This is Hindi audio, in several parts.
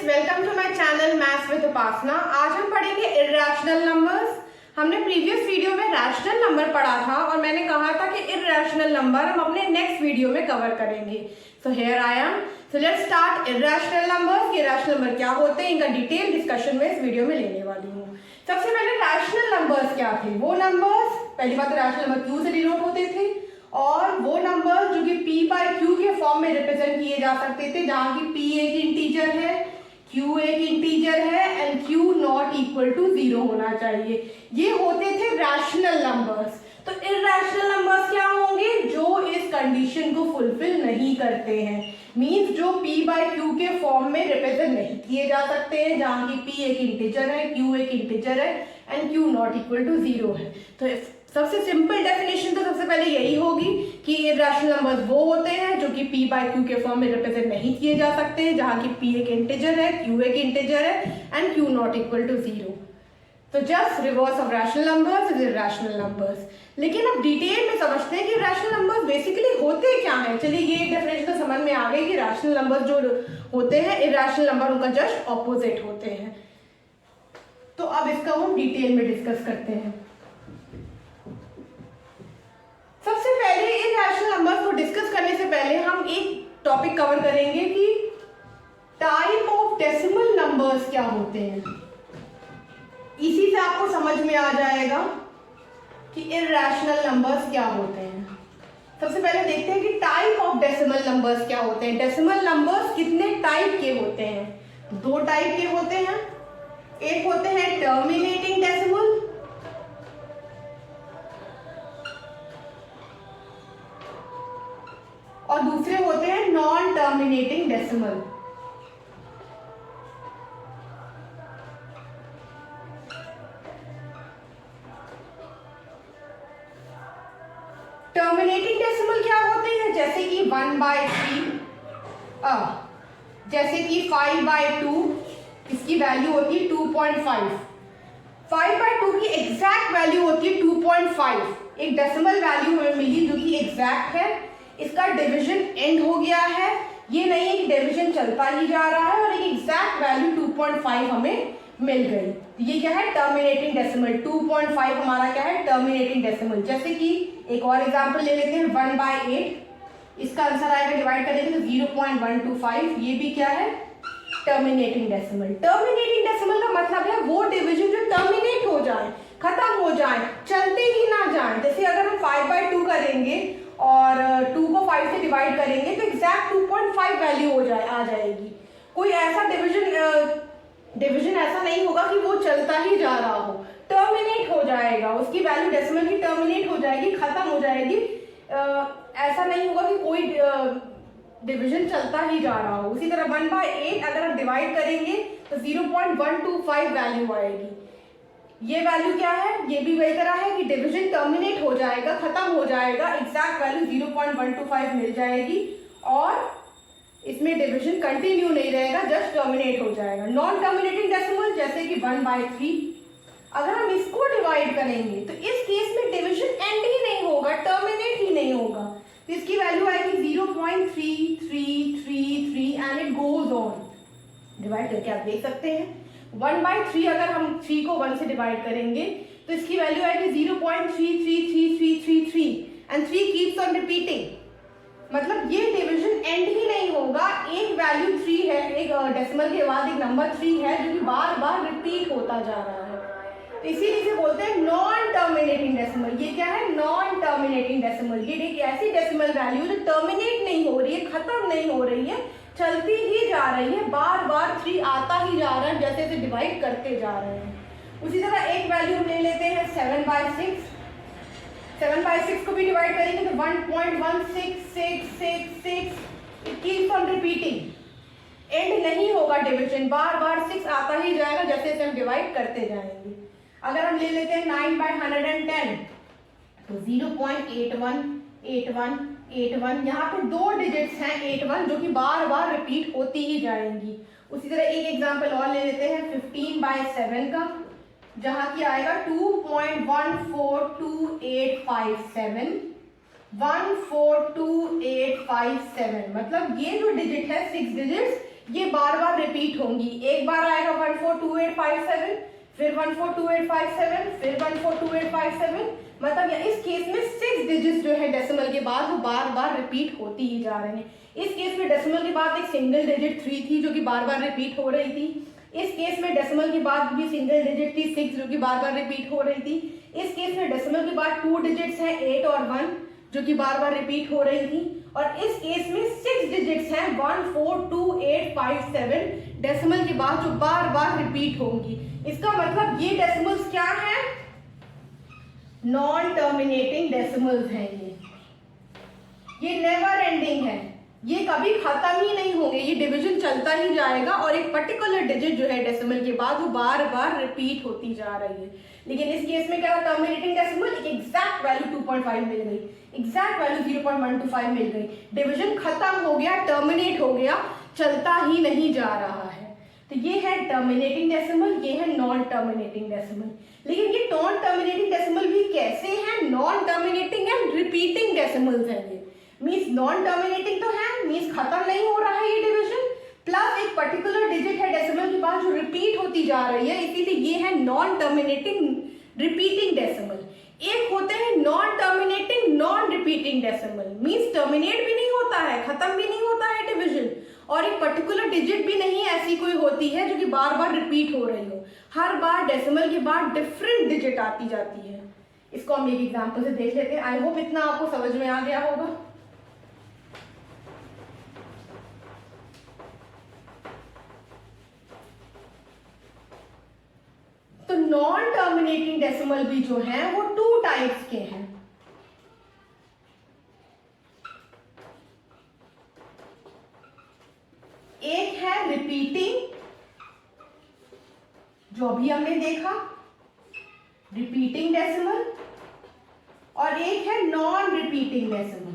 Students, welcome to my channel maths with Upasana. आज हम पढ़ेंगे इर्रेशनल नंबर्स। हमने प्रीवियस वीडियो में रैशनल नंबर पढ़ा था और मैंने कहा था कि इर्रेशनल नंबर हम अपने नेक्स्ट वीडियो में कवर करेंगे। So here I am. So let's start irrational numbers. ये रैशनल नंबर क्या होते हैं, इनका डिटेल डिस्कशन में इस वीडियो में लेने वाली हूँ। सबसे पहले रैशनल नंबर्स क्या थे। वो नंबर्स, पहली बात तो रैशनल नंबर क्यू से डिनोट होते थे और वो नंबर्स जो कि p बाय q के फॉर्म में रिप्रेजेंट किए जा सकते थे, जहां की p एक इंटीजर है, q एक इंटीजर है and q not equal to 0 होना चाहिए। ये होते थे रैशनल नंबर्स। तो इर्रेशनल नंबर्स क्या होंगे, जो इस कंडीशन को फुलफिल नहीं करते हैं, मींस जो p बाय q के फॉर्म में रिप्रेजेंट नहीं किए जा सकते हैं, जहां की p एक इंटीजर है, q एक इंटीजर है and q not equal to 0 है। तो सबसे सिंपल डेफिनेशन तो सबसे पहले यही होगी कि इर्रेशनल नंबर्स वो होते हैं जो कि p बाय q के फॉर्म में रिप्रेजेंट नहीं किए जा सकते हैं, जहां की p एक इंटीजर है, q एक इंटीजर है and q not equal to 0। तो just reverse of rational numbers is irrational numbers. लेकिन अब डिटेल में समझते हैं कि रैशनल नंबर्स बेसिकली होते क्या हैं। चलिए ये एक डेफिनेशन तो समझ में आ गई कि रैशनल नंबर्स जो होते हैं इर्रेशनल नंबर उनका जस्ट ऑपोजिट होते हैं। तो अब इसका हम डिटेल में डिस्कस करते हैं। सबसे पहले इर्रेशनल नंबर्स को डिस्कस करने से पहले हम एक टॉपिक कवर करेंगे कि टाइप ऑफ डेसिमल नंबर्स क्या होते हैं। इसी से आपको समझ में आ जाएगा कि इर्रेशनल नंबर्स क्या होते हैं। सबसे पहले देखते हैं कि टाइप ऑफ डेसिमल नंबर्स क्या होते हैं। डेसिमल नंबर्स कितने टाइप के होते हैं, दो टाइप के होते हैं। एक होते हैं टर्मिनेटिंग डेसिमल और दूसरे होते हैं non terminating decimal. Terminating decimal क्या होते हैं, जैसे कि 1/3, जैसे कि 5/2, इसकी वैल्यू होती है 2.5। 5/2 की एग्जैक्ट वैल्यू होती है 2.5। एक डेसिमल वैल्यू हमें मिली जो कि एग्जैक्ट है, इसका डिवीजन एंड हो गया है। ये नहीं है कि डिवीजन चलता ही जा रहा है और एक एग्जैक्ट वैल्यू 2.5 हमें मिल गई। ये क्या है, टर्मिनेटिंग डेसिमल। 2.5 हमारा क्या है, टर्मिनेटिंग डेसिमल। जैसे कि एक और एग्जांपल ले लेते हैं, 1/8, इसका आंसर आएगा डिवाइड करेंगे तो 0.125। ये भी क्या है, टर्मिनेटिंग डेसिमल। टर्मिनेटिंग डेसिमल का मतलब है वो डिवीजन जो टर्मिनेट हो जाए, खत्म हो जाए, चलते ही ना जाए। जैसे अगर हम 5/2 करेंगे और 2 को 5 से डिवाइड करेंगे तो एग्जैक्ट 2.5 वैल्यू आ जाएगी। कोई ऐसा डिवीजन ऐसा नहीं होगा कि वो चलता ही जा रहा हो, टर्मिनेट हो जाएगा, उसकी वैल्यू डेसिमल की टर्मिनेट हो जाएगी, खत्म हो जाएगी। ऐसा नहीं होगा कि कोई डिवीजन चलता ही जा रहा हो। उसी तरह 1/8 अगर हम डिवाइड करेंगे तो 0.125 वैल्यू आएगी। ये वैल्यू क्या है, ये भी वही तरह है कि डिवीजन टर्मिनेट हो जाएगा, खत्म हो जाएगा, एग्जैक्ट वैल्यू 0.125 मिल जाएगी और इसमें डिवीजन कंटिन्यू नहीं रहेगा, जस्ट टर्मिनेट हो जाएगा। नॉन टर्मिनेटिंग डेसिमल जैसे कि 1/3, अगर हम इसको डिवाइड करेंगे तो इस केस में डिवीजन एंड ही नहीं होगा, टर्मिनेट ही नहीं होगा, तो इसकी वैल्यू आएगी 0.3333 and it goes on. Divide करके आप देख सकते हैं 1/3 अगर हम 3 को 1 से डिवाइड करेंगे तो इसकी वैल्यू आएगी 0.333333 एंड 3 कीप्स ऑन रिपीटिंग। मतलब ये डिवीजन एंड ही नहीं होगा, एक वैल्यू 3 है, एक डेसिमल के बाद एक नंबर 3 है जो कि बार बार रिपीट होता जा रहा है। तो इसीलिए इसे बोलते हैं नॉन टर्मिनेटिंग डेसिमल। ये क्या है, नॉन टर्मिनेटिंग डेसिमल। ये एक ऐसी डेसिमल वैल्यू जो टर्मिनेट नहीं हो रही है, खत्म नहीं हो रही है, चलती ही जा रही है, बार बार 3 आता ही जा रहा है, जैसे जैसे डिवाइड करते जा रहे हैं। उसी तरह एक वैल्यू ले लेते हैं 7/6। 7/6 को भी डिवाइड करेंगे तो 1.16666, it keeps on repeating, and नहीं होगा डिवीजन, बार बार 6 आता ही जाएगा जैसे जैसे हम डिवाइड करते जाएंगे। अगर हम ले लेते हैं 9/110 तो 0.818181, यहाँ पे 2 डिजिट्स हैं 81 जो कि बार बार रिपीट होती ही जाएंगी। उसी तरह एक एग्जांपल और ले लेते हैं 15/7 का, जहां की आएगा 2.142857, 142,857। मतलब ये जो डिजिट है 6 डिजिट्स ये बार बार रिपीट होंगी। एक बार आएगा 142857, फिर 142857, फिर 142857, मतलब इस केस में 6 डिजिट्स जो है डेसिमल के बाद वो बार बार रिपीट होती ही जा रहे हैं। इस केस में डेसिमल के बाद एक सिंगल डिजिट 3 थी जो कि बार बार रिपीट हो रही थी। इस केस में डेसिमल के बाद भी सिंगल डिजिट थी 6 जो कि बार बार रिपीट हो रही थी। इस केस में डेसिमल के बाद 2 डिजिट्स हैं 8 और 1 जो कि बार बार रिपीट हो रही थी। और इस केस में 6 डिजिट्स हैं 142857 डेसिमल के बाद जो बार बार रिपीट होंगी। इसका मतलब ये डेसिमल्स क्या है? नॉन टर्मिनेटिंग डेसिमल्स हैं। ये नेवर एंडिंग है, ये कभी खत्म ही नहीं होंगे, ये डिवीजन चलता ही जाएगा और एक पर्टिकुलर डिजिट जो है डेसिमल के बाद वो बार बार रिपीट होती जा रही है। लेकिन इस केस में क्या टर्मिनेटिंग डेसिमल एक एग्जैक्ट वैल्यू 2.5 मिल गई, एग्जैक्ट वैल्यू 0.125 मिल गई, डिवीजन खत्म हो गया, टर्मिनेट हो गया, चलता ही नहीं जा रहा है। तो ये है टर्मिनेटिंग डेसिमल, ये है नॉन टर्मिनेटिंग डेसिमल। लेकिन ये नॉन टर्मिनेटिंग डेसिमल भी कैसे हैं? Non terminating and repeating decimals हैं ये। मींस नॉन टर्मिनेटिंग तो है, मींस खत्म नहीं हो रहा है ये डिवीजन, प्लस एक पर्टिकुलर डिजिट है डेसिमल के बाद जो रिपीट होती जा रही है, इसीलिए ये है नॉन टर्मिनेटिंग रिपीटिंग डेसिमल। एक होते हैं non terminating non repeating decimal, means terminate भी नहीं होता है, खत्म भी नहीं होता है डिवीजन, और एक पर्टिकुलर डिजिट भी नहीं ऐसी कोई होती है जो कि बार बार रिपीट हो रही हो। हर बार डेसिमल के बाद डिफरेंट डिजिट आती जाती है। इसको हम एक एग्जांपल से देख लेते हैं। आई होप इतना आपको समझ में आ गया होगा। तो नॉन टर्मिनेटिंग डेसिमल भी जो है वो 2 टाइप्स के हैं। एक है रिपीटिंग, जो अभी हमने देखा, रिपीटिंग डेसिमल, और एक है नॉन रिपीटिंग डेसिमल।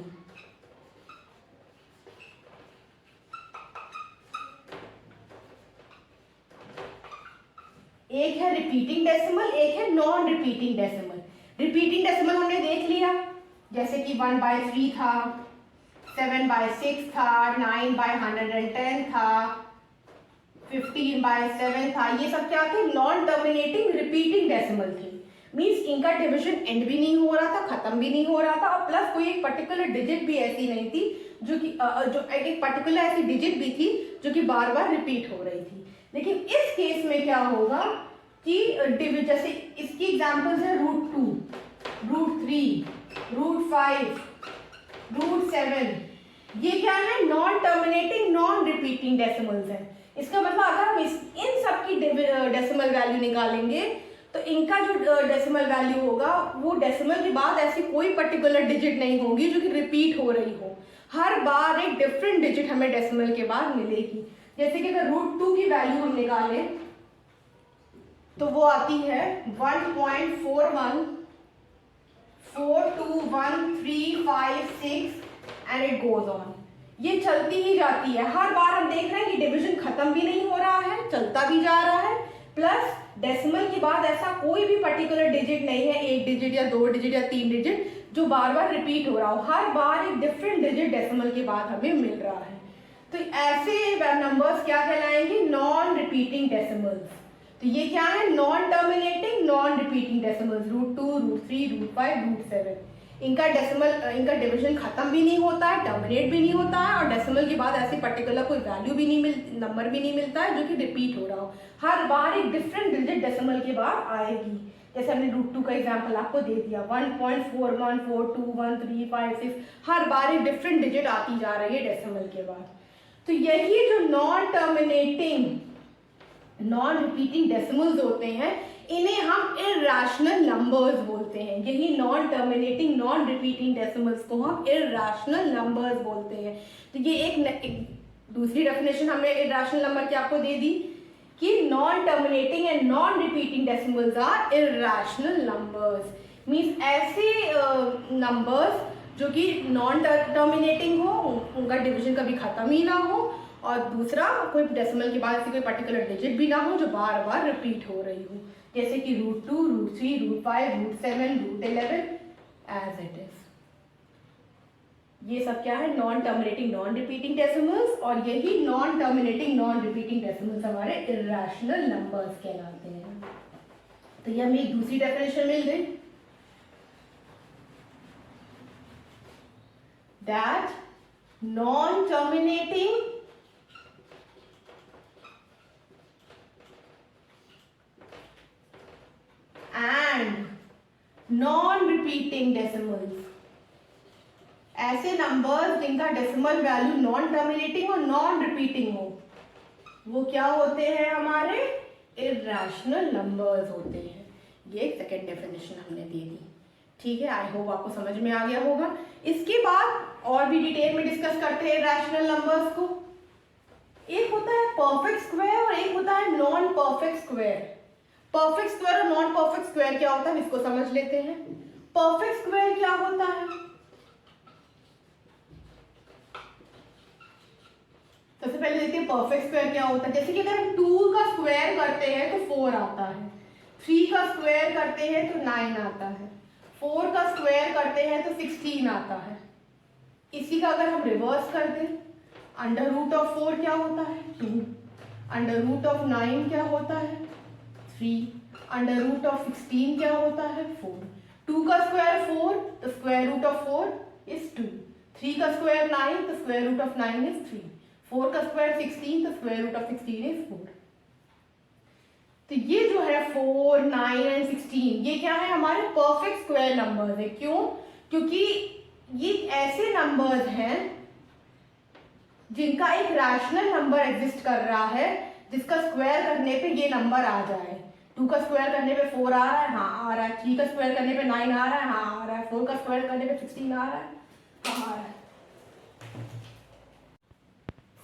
एक है रिपीटिंग डेसिमल, एक है non repeating decimal. Repeating decimal हमने देख लिया, जैसे कि 1/3 था, 7/6 था, 9/110 था, 15/7 था। ये सब क्या थे? नॉन टर्मिनेटिंग रिपीटिंग डेसिमल थे। मींस इनका डिवीजन एंड भी नहीं हो रहा था, खत्म भी नहीं हो रहा था, और प्लस कोई एक पर्टिकुलर डिजिट भी ऐसी नहीं थी जो कि जो एक पर्टिकुलर ऐसी डिजिट भी थी जो कि बार बार रिपीट हो रही थी। लेकिन इस केस में क्या होगा कि जैसे इसकी एग्जांपल्स है √2, √3, √5, √7। ये क्या है? Non terminating non repeating decimals है। इसका मतलब अगर हम इन सब की डेसिमल वैल्यू निकालेंगे तो इनका जो डेसिमल वैल्यू होगा वो डेसिमल के बाद ऐसी कोई पर्टिकुलर डिजिट नहीं होगी जो कि रिपीट हो रही हो। हर बार एक डिफरेंट डिजिट हमें डेसिमल के बाद मिलेगी। जैसे कि अगर √2 की वैल्यू हम निकालें तो वो आती है 1.41421356 एंड इट गोज ऑन। ये चलती ही जाती है। हर बार हम देख रहे हैं कि डिवीजन खत्म भी नहीं हो रहा है, चलता भी जा रहा है, प्लस डेसिमल के बाद ऐसा कोई भी पर्टिकुलर डिजिट नहीं है, 1 डिजिट या 2 डिजिट या 3 डिजिट जो बार बार रिपीट हो रहा हो। हर बार एक डिफरेंट डिजिट डेसिमल के बाद हमें मिल रहा है। तो ऐसे नंबर्स क्या कहलाएंगे? Non repeating decimals. तो ये क्या है? Non terminating non repeating decimals, √2, √3, √5, √7। इनका डिवीजन खत्म भी नहीं होता है, टर्मिनेट भी नहीं होता है, और डेसिमल के बाद ऐसे पर्टिकुलर कोई वैल्यू भी नहीं नंबर भी नहीं मिलता है जो कि रिपीट हो रहा हो। हर बार एक डिफरेंट डिजिट डेसिमल के बाद आएगी। जैसे हमने √2 का एग्जांपल आपको दे दिया, 1.41421356, हर बार एक डिफरेंट डिजिट आती जा रही है डेसिमल के बाद। तो यही जो non terminating non repeating decimals होते हैं, इन्हें हम इरैशनल नंबर्स बोलते हैं। यही non terminating non repeating decimals को हम इरैशनल नंबर्स बोलते हैं। तो ये एक दूसरी डेफिनेशन हमने इरैशनल नंबर की आपको दे दी कि non terminating and non repeating decimals are irrational numbers. Means ऐसे नंबर्स जो कि नॉन टर्मिनेटिंग हो, उनका डिवीजन कभी खत्म ही ना हो, और दूसरा कोई डेसिमल के बाद ऐसी कोई पर्टिकुलर डिजिट भी ना हो जो बार बार रिपीट हो रही हो, जैसे कि √2, √3, √5, √7, √11 एज इट इज। ये सब क्या है, non terminating non repeating decimals, और यही non terminating non repeating decimals हमारे इर्रेशनल नंबर्स कहलाते हैं। तो ये हमें एक दूसरी डेफिनेशन मिल गई, that non terminating and non repeating decimals, ऐसे नंबर्स जिनका डेसिमल वैल्यू नॉन टर्मिनेटिंग और नॉन रिपीटिंग हो, वो क्या होते हैं, हमारे इर्रेशनल नंबर्स होते हैं। ये एक सेकेंड डेफिनेशन हमने दे दी, ठीक है। आई होप आपको समझ में आ गया होगा। इसके बाद और भी डिटेल में डिस्कस करते हैं इर्रेशनल नंबर्स को। एक होता है परफेक्ट स्क्वायर और एक होता है non perfect square. Perfect square और नॉन परफेक्ट स्क्वायर क्या होता है, इसको समझ लेते हैं। परफेक्ट स्क्वायर क्या होता है, सबसे पहले देखते हैं परफेक्ट स्क्वायर क्या होता है। जैसे कि अगर हम 2 का स्क्वायर करते हैं तो 4 आता है, 3 का स्क्वायर करते हैं तो 9 आता है, 4 का स्क्वायर करते हैं तो 16 आता है। इसी का अगर हम रिवर्स कर दें, अंडर रूट ऑफ 4 क्या होता है, 2, अंडर रूट ऑफ 9 क्या होता है, 3, अंडर रूट ऑफ 16 क्या होता है, 4। 2 का स्क्वायर 4, तो स्क्वायर रूट ऑफ 4 इज 2। 3 का स्क्वायर 9, तो स्क्वायर रूट ऑफ 9 इज 3। 4 का स्क्वायर 16, तो स्क्वायर रूट ऑफ 16 इज 4। तो ये जो है 4, 9 एंड 16, ये क्या है, हमारे परफेक्ट स्क्वायर नंबर्स है। क्यों, क्योंकि ये ऐसे नंबर्स हैं जिनका एक रैशनल नंबर एग्जिस्ट कर रहा है, जिसका स्क्वायर करने पे ये नंबर आ जाए। 2 का स्क्वायर करने पे 4 आ रहा है, हाँ आ रहा है। 3 का स्क्वायर करने पे 9 आ रहा है, हाँ आ रहा है। 4 का स्क्वायर करने पे 16 आ रहा है, हाँ आ रहा है।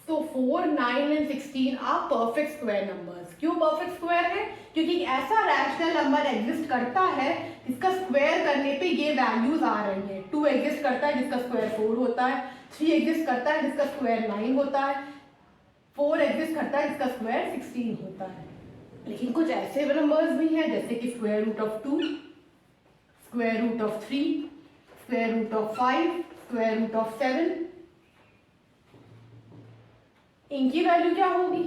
तो 4, 9 and 16 are perfect square numbers. क्यों परफेक्ट स्क्वायर है, क्योंकि ऐसा रैशनल नंबर एग्जिस्ट करता है जिसका स्क्वायर करने पे ये वैल्यूज आ रही हैं। 2 एग्जिस्ट करता है जिसका स्क्वायर 4 होता है, 3 एग्जिस्ट करता है जिसका स्क्वायर 9 होता है, 4 एग्जिस्ट करता है जिसका स्क्वायर 16 होता है। लेकिन कुछ ऐसे नंबर्स भी हैं जैसे कि square root of 2, square root of 3, square root of 5, square root of 7। इनकी वैल्यू क्या होगी,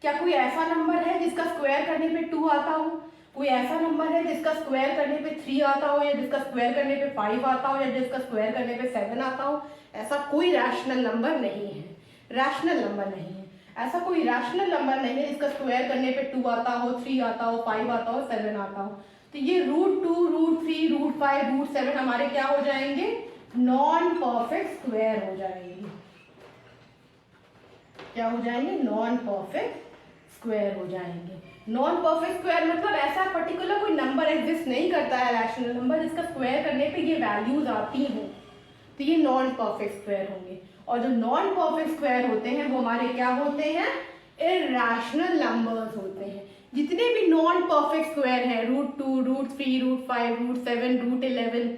क्या कोई ऐसा नंबर है जिसका स्क्वायर करने पे 2 आता हो, कोई ऐसा नंबर है जिसका स्क्वायर करने पे 3 आता हो, या जिसका स्क्वायर करने पे 5 आता हो, या जिसका स्क्वायर करने पे 7 आता हो? ऐसा कोई रैशनल नंबर नहीं है, रैशनल नंबर नहीं है। ऐसा कोई रैशनल नंबर नहीं है जिसका स्क्वायर करने पे 2 आता हो, 3 आता हो, 5 आता हो, 7 आता हो। तो ये √2, √3, √5, √7 हमारे क्या हो जाएंगे, नॉन परफेक्ट स्क्वायर हो जाएंगे। क्या हो जाएंगे, नॉन परफेक्ट स्क्वायर हो जाएंगे। नॉन परफेक्ट स्क्वायर मतलब ऐसा पर्टिकुलर कोई नंबर एग्जिस्ट नहीं करता है, रैशनल नंबर, जिसका स्क्वायर करने पे ये वैल्यूज आती हैं, तो ये नॉन परफेक्ट स्क्वायर होंगे। और जो नॉन परफेक्ट स्क्वायर होते हैं वो हमारे क्या होते हैं, इर्रेशनल नंबर्स होते हैं। जितने भी नॉन परफेक्ट स्क्वायर हैं, √2, √3, √5, √7, √11,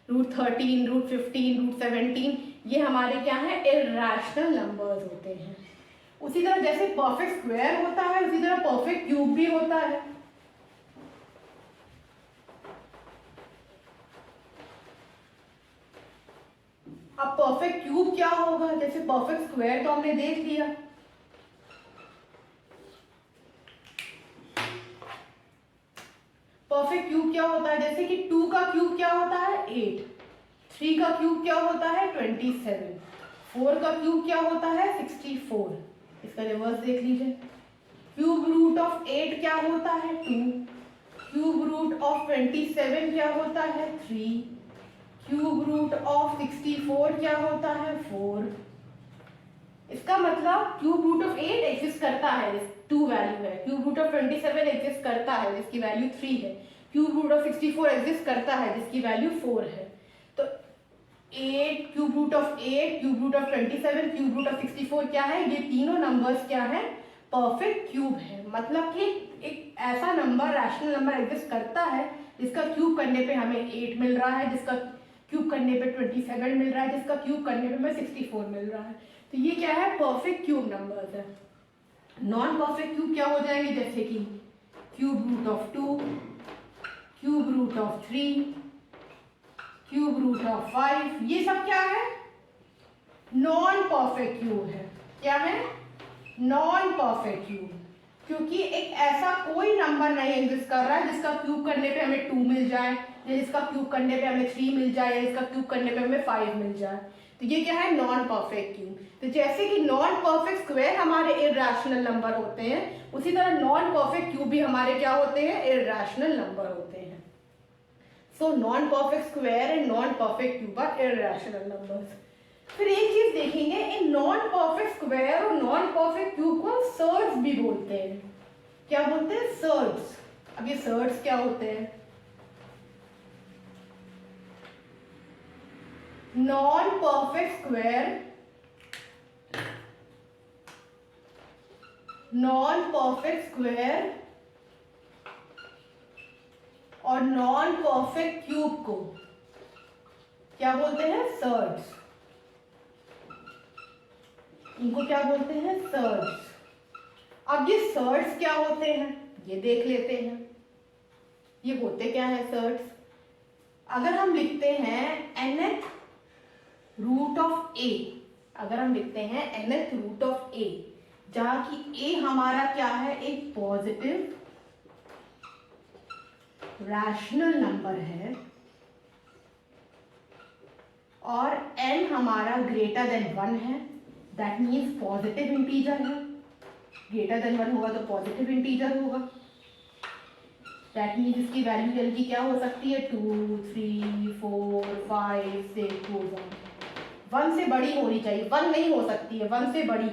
√13, √15, √17, ये हमारे क्या है, इर्रेशनल नंबर्स होते हैं। उसी तरह जैसे परफेक्ट स्क्वायर होता है, उसी तरह परफेक्ट क्यूब भी होता है। अब परफेक्ट क्यूब क्या होगा, जैसे परफेक्ट स्क्वायर तो हमने देख लिया, परफेक्ट क्यूब क्या होता है, जैसे कि 2 का क्यूब क्या होता है, 8, 3 का क्यूब क्या होता है, 27, 4 का क्यूब क्या होता है, 64। इसका रिवर्स देख लीजिए, क्यूब रूट ऑफ 8 क्या होता है, 2, क्यूब रूट ऑफ 27 क्या होता है, 3, क्यूब रूट ऑफ 64 क्या होता है, 4। इसका मतलब क्यूब रूट ऑफ 8 एग्जिस्ट करता है, 2 वैल्यू है। क्यूब रूट ऑफ 27 एग्जिस्ट करता है जिसकी वैल्यू 3 है। क्यूब रूट ऑफ 64 एग्जिस्ट करता है जिसकी वैल्यू 4 है। तो 8, cube root of 8, cube root of 27, cube root of 64 क्या है, ये तीनों नंबर्स क्या है, परफेक्ट क्यूब है। मतलब कि एक ऐसा नंबर, रैशनल नंबर एग्जिस्ट करता है जिसका क्यूब करने पे हमें 8 मिल रहा है, जिसका क्यूब करने पे 27 मिल रहा है, जिसका क्यूब करने पे हमें 64 मिल रहा है। तो ये क्या है, परफेक्ट क्यूब नंबर्स है। नॉन परफेक्ट क्यूब क्या हो जाएंगे, जैसे कि cube root of 2, cube root of 3, cube root of 5, ये सब क्या है? नॉन परफेक्ट क्यूब है। क्या है? नॉन परफेक्ट क्यूब, क्योंकि एक ऐसा कोई नंबर नहीं एग्जिस्ट कर रहा है जिसका क्यूब करने पे हमें 2 मिल जाए, या जिसका क्यूब करने पे हमें 3 मिल जाए, या जिसका क्यूब करने पे हमें 5 मिल जाए। तो ये क्या है? Non perfect cube. तो जैसे कि नॉन परफेक्ट स्क्वायर हमारे इरैशनल नंबर होते हैं, उसी तरह नॉन परफेक्ट क्यूब भी हमारे क्या होते हैं? इरैशनल नंबर होते हैं। So non perfect square and non perfect cube are irrational numbers. फिर एक चीज देखेंगे, इन नॉन परफेक्ट स्क्वायर और नॉन परफेक्ट क्यूब को सर्ड्स भी बोलते हैं। क्या बोलते हैं? सर्ड्स। अब ये सर्ड्स क्या होते हैं? Non perfect square, non perfect square और नॉन परफेक्ट क्यूब को क्या बोलते हैं? सर्ड्स। इनको क्या बोलते हैं? सर्ड्स। अब ये सर्ड्स क्या होते हैं ये देख लेते हैं। ये होते क्या है सर्ड्स? अगर हम लिखते हैं nth रूट ऑफ a, अगर हम लिखते हैं nth रूट ऑफ a, जहां की a हमारा क्या है? एक पॉजिटिव रैशनल नंबर है और n हमारा ग्रेटर देन 1 है, दैट मीन्स पॉजिटिव इंटीजर है। ग्रेटर देन 1 होगा तो पॉजिटिव इंटीजर होगा, दैट मीन्स इसकी वैल्यू जल्दी क्या हो सकती है? 2, 3, 4, 5, 6 गोज ऑन। 1 से बड़ी होनी चाहिए, 1 नहीं हो सकती है, 1 से बड़ी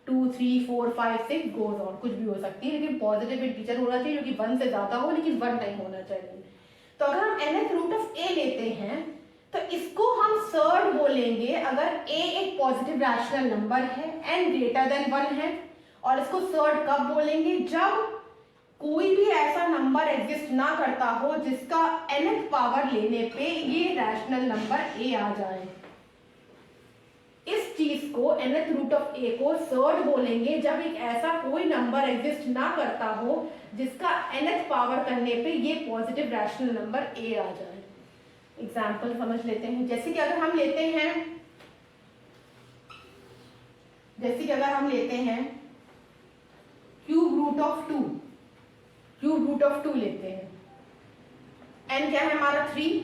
2, 3, 4, 5, 6 गोज ऑन, कुछ भी हो सकती है, लेकिन पॉजिटिव इंटीजर होना चाहिए जो कि 1 से ज्यादा हो, लेकिन 1 नहीं होना चाहिए। तो अगर हम nth रूट ऑफ a लेते हैं तो इसको हम सर्ड बोलेंगे अगर a एक पॉजिटिव रैशनल नंबर है, n ग्रेटर देन 1 है। और इसको सर्ड कब बोलेंगे? जब कोई भी ऐसा नंबर एग्जिस्ट ना करता हो जिसका nth पावर लेने पे ये रैशनल नंबर a आ जाए। इस चीज को nth रूट ऑफ a को सर्ड बोलेंगे जब एक ऐसा कोई नंबर एग्जिस्ट ना करता हो जिसका nth पावर करने पे ये पॉजिटिव रैशनल नंबर a आ जाए। एग्जाम्पल समझ लेते हैं। जैसे कि अगर हम लेते हैं cube root of 2, cube root of 2 लेते हैं। n क्या है हमारा? 3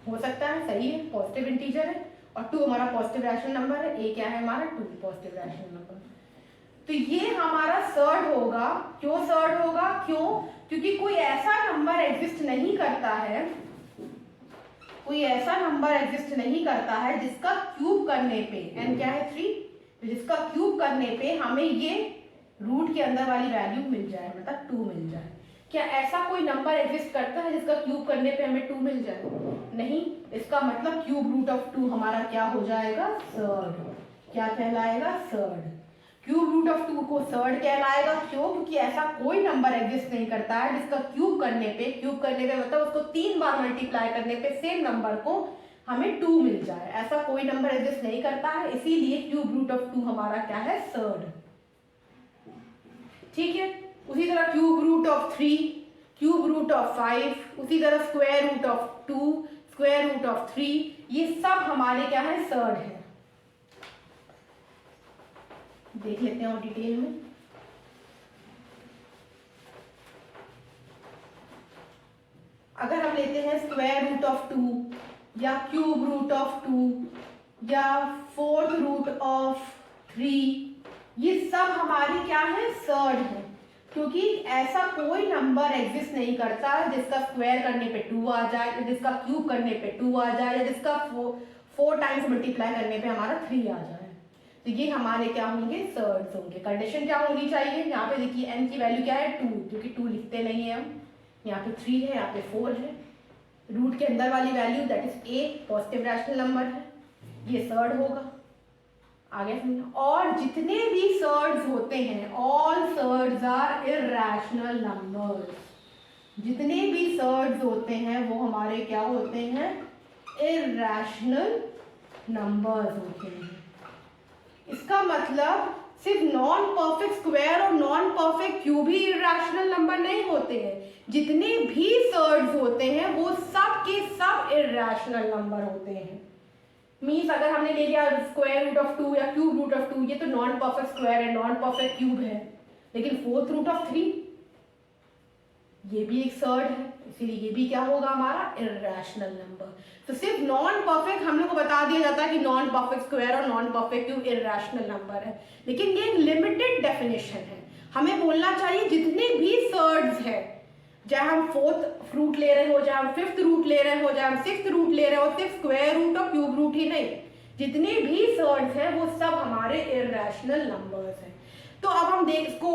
हो सकता है, सही है, पॉजिटिव इंटीजर है, और 2 हमारा पॉजिटिव रैशनल नंबर है। a क्या है हमारा? 2 पॉजिटिव रैशनल नंबर। तो ये हमारा सर्ड होगा। क्यों सर्ड होगा? क्यों? क्योंकि कोई ऐसा नंबर एग्जिस्ट नहीं करता है, कोई ऐसा नंबर एग्जिस्ट नहीं करता है जिसका क्यूब करने पे, n क्या है? 3, तो जिसका क्यूब करने पे हमें ये रूट के अंदर वाली वैल्यू मिल जाए, मतलब 2 मिल जाए। क्या ऐसा कोई नंबर एग्जिस्ट करता है जिसका क्यूब करने पे हमें 2 मिल जाए? नहीं। इसका मतलब क्यूब रूट ऑफ 2 हमारा क्या हो जाएगा? सर्ड। क्या कहलाएगा? सर्ड। क्यूब रूट ऑफ 2 को सर्ड कहलाएगा। क्यों? क्योंकि ऐसा कोई नंबर एग्जिस्ट नहीं करता है जिसका क्यूब करने पे मतलब उसको 3 बार मल्टीप्लाई करने पे सेम नंबर को हमें 2 मिल जाए। ऐसा कोई नंबर एग्जिस्ट नहीं करता है, इसीलिए क्यूब रूट ऑफ 2 हमारा क्या है? सर्ड। ठीक है। उसी तरह cube root of 3, cube root of 5, उसी तरह square root of 2, square root of 3, ये सब हमारे क्या है? सर्ड है। देख लेते हैं और डिटेल में। अगर हम लेते हैं स्क्वायर रूट ऑफ 2 या क्यूब रूट ऑफ 2 या फोर्थ रूट ऑफ 3, ये सब हमारे क्या है? सर्ड है, क्योंकि ऐसा कोई नंबर एग्जिस्ट नहीं करता जिसका स्क्वायर करने पे 2 आ जाए, जिसका क्यूब करने पे 2 आ जाए, या जिसका 4 टाइम्स मल्टीप्लाई करने पे हमारा 3 आ जाए। तो ये हमारे क्या होंगे? सर्ड्स होंगे। कंडीशन क्या होनी चाहिए? यहाँ पे देखिए n की वैल्यू क्या है? 2, क्योंकि 2 लिखते नहीं है हम। यहाँ पे 3 है, यहाँ पे 4 है। रूट के अंदर वाली value that is a positive rational number है, ये सर्ड होगा। आगे समझो। और जितने भी सर्ड्स होते हैं, all surds are irrational numbers. जितने भी सर्ड्स होते हैं वो हमारे क्या होते हैं? इरैशनल नंबर्स होते हैं। इसका मतलब सिर्फ नॉन परफेक्ट स्क्वायर और नॉन परफेक्ट क्यूब ही इर्रेशनल नंबर नहीं होते हैं, जितने भी सर्ड्स होते हैं वो सब के सब इर्रेशनल नंबर होते हैं। मीन्स अगर हमने ले लिया स्क्वायर रूट ऑफ 2 या क्यूब रूट ऑफ 2, ये तो नॉन परफेक्ट स्क्वायर है, नॉन परफेक्ट क्यूब है, लेकिन फोर्थ रूट ऑफ 3 ये भी एक सर्ड है, इसीलिए ये भी क्या होगा हमारा इर्रेशनल नंबर। तो सिर्फ नॉन परफेक्ट हम लोग को बता दिया जाता है कि नॉन परफेक्ट स्क्वायर और non perfect cube irrational number है, लेकिन ये एक लिमिटेड डेफिनेशन है। हमें बोलना चाहिए जितने भी सर्ड्स है, चाहे हम फोर्थ रूट ले रहे हो, चाहे हम फिफ्थ रूट ले रहे हो, चाहे हम सिक्स्थ रूट ले रहे हो, सिर्फ स्क्वायर रूट और क्यूब रूट ही नहीं, जितने भी सर्ड्स है वो सब हमारे इर्रेशनल नंबर्स हैं। तो अब हम इसको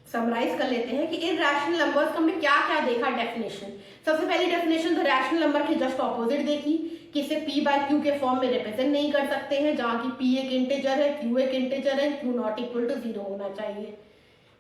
समराइज कर लेते हैं कि इर्रेशनल नंबर्स का हमने क्या क्या देखा डेफिनेशन। सबसे पहली डेफिनेशन तो रैशनल नंबर के जस्ट ऑपोजिट देखी कि इसे p बाय क्यू के फॉर्म में रिप्रेजेंट नहीं कर सकते हैं, जहां की p एक इंटीजर है, q एक इंटीजर है, q नॉट इक्वल टू 0 होना चाहिए।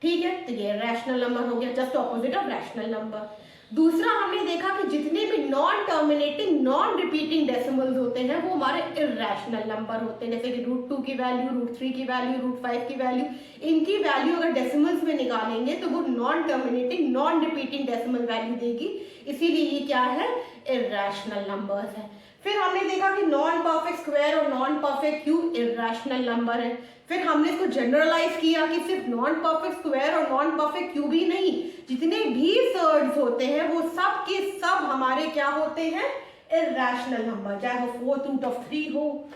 ठीक है, तो ये रैशनल नंबर हो गया, just opposite of rational number. दूसरा हमने देखा कि जितने भी non terminating non repeating decimals होते हैं वो हमारे इर्रेशनल नंबर होते हैं, जैसे कि √2 की वैल्यू, √3 की वैल्यू, √5 की वैल्यू, इनकी वैल्यू अगर डेसिमल्स में निकालेंगे तो वो non terminating non repeating decimal value देगी, इसीलिए ये क्या है इर्रेशनल नंबर्स है। फिर हमने देखा कि नॉन परफेक्ट स्क्वायर और non perfect cube irrational number है। फिर हमने इसको जनरलाइज किया कि सिर्फ नॉन परफेक्ट स्क्वायर और नॉन परफेक्ट क्यूब ही नहीं, जितने भी सर्ड्स होते हैं वो सब के सब हमारे क्या होते हैं इर्रेशनल नंबर, चाहे वो फोर्थ रूट ऑफ 3 हो,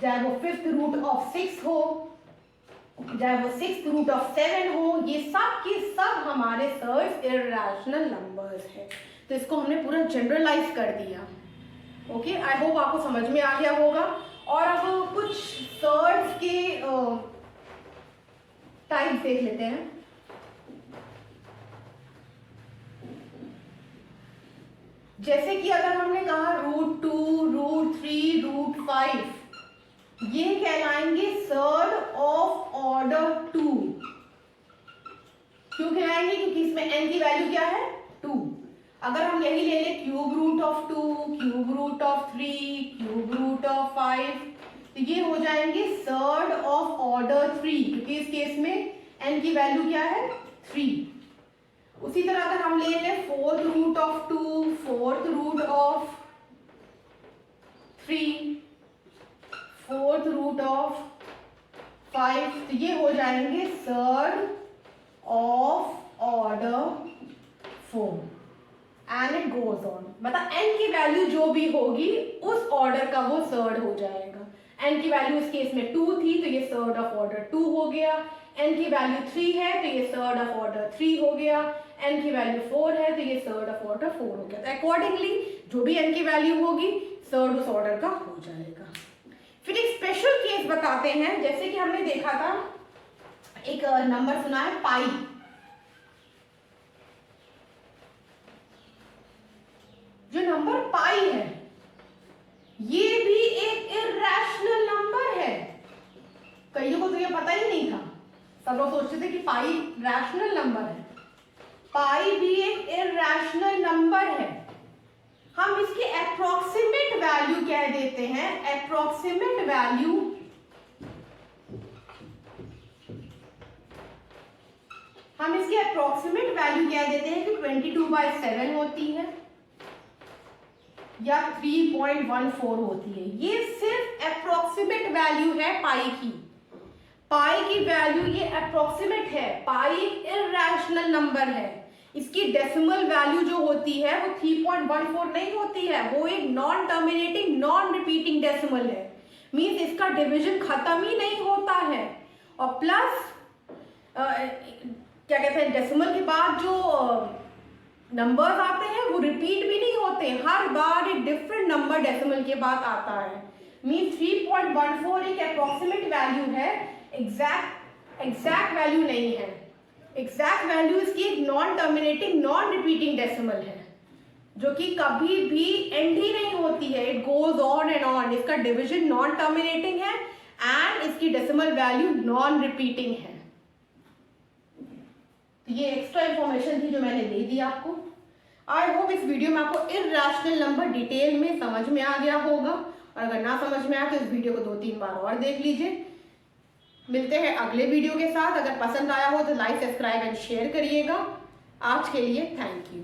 चाहे वो फिफ्थ रूट ऑफ 6 हो, चाहे वो सिक्स्थ रूट ऑफ 7 हो, ये सब के सब हमारे सर्ड्स इर्रेशनल नंबर्स है। तो इसको हमने पूरा जनरलाइज कर दिया। ओके, आई होप आपको समझ में आ गया होगा। और अब कुछ सर्ड्स के टाइप्स देख लेते हैं। जैसे कि अगर हमने कहा √2, √3, √5, ये कहलाएंगे सर्ड ऑफ ऑर्डर 2। क्यों कहलाएंगे? क्योंकि इसमें n की वैल्यू क्या है 2। अगर हम यही ले लें cube root of 2, cube root of 3, cube root of 5, तो ये हो जाएंगे सर्ड ऑफ ऑर्डर 3, क्योंकि इस केस में n की वैल्यू क्या है 3। उसी तरह अगर हम ले लें fourth root of 2, fourth root of 3, fourth root of 5, तो ये हो जाएंगे surd of order 4 and it goes on. मतलब n की वैल्यू जो भी होगी उस ऑर्डर का वो सर्ड हो जाएगा। n की वैल्यू इस केस में 2 थी तो ये सर्ड ऑफ ऑर्डर 2 हो गया, n की वैल्यू 3 है तो ये सर्ड ऑफ ऑर्डर 3 हो गया, n की वैल्यू 4 है तो ये सर्ड ऑफ ऑर्डर 4 हो गया। तो अकॉर्डिंगली जो भी n की वैल्यू होगी सर्ड उस ऑर्डर का हो जाएगा। फिर एक स्पेशल केस बताते हैं, जैसे कि हमने देखा था एक नंबर सुना है पाई। जो नंबर पाई है ये भी एक इर्रेशनल नंबर है। कईयों को तो ये पता ही नहीं था, सब लोग सोचते थे कि पाई रैशनल नंबर है। पाई भी एक इर्रेशनल नंबर है। हम इसकी अप्रोक्सीमेट वैल्यू कह देते हैं, अप्रोक्सीमेट वैल्यू हम इसकी अप्रोक्सीमेट वैल्यू कह देते हैं कि 22/7 होती है या 3.14 होती है। ये सिर्फ अप्रोक्सीमेट वैल्यू है पाई की। पाई की वैल्यू ये अप्रोक्सीमेट है। पाई इर्रेशनल नंबर है। इसकी डेसिमल वैल्यू जो होती है वो 3.14 नहीं होती है, वो एक non terminating non repeating decimal है। मींस इसका डिवीजन खत्म ही नहीं होता है। और प्लस क्या कहते हैं, डेसिमल के बाद जो नंबर्स आते हैं वो रिपीट भी नहीं होते, हर बार एक डिफरेंट नंबर डेसिमल के बाद आता है। मींस 3.14 एक अप्रोक्सीमेट वैल्यू है, एग्जैक्ट वैल्यू नहीं है। एग्जैक्ट वैल्यू इसकी एक non terminating non repeating decimal है जो कि कभी भी एंड ही नहीं होती है, it goes on and on. इसका डिवीजन नॉन टर्मिनेटिंग है एंड इसकी डेसिमल वैल्यू नॉन रिपीटिंग है। तो ये एक्स्ट्रा इंफॉर्मेशन थी जो मैंने दे दी आपको। आई होप इस वीडियो में आपको इर्रेशनल नंबर डिटेल में समझ में आ गया होगा, और अगर ना समझ में आया तो इस वीडियो को 2-3 बार और देख लीजिए। मिलते हैं अगले वीडियो के साथ। अगर पसंद आया हो तो लाइक, सब्सक्राइब एंड शेयर करिएगा। आज के लिए थैंक यू।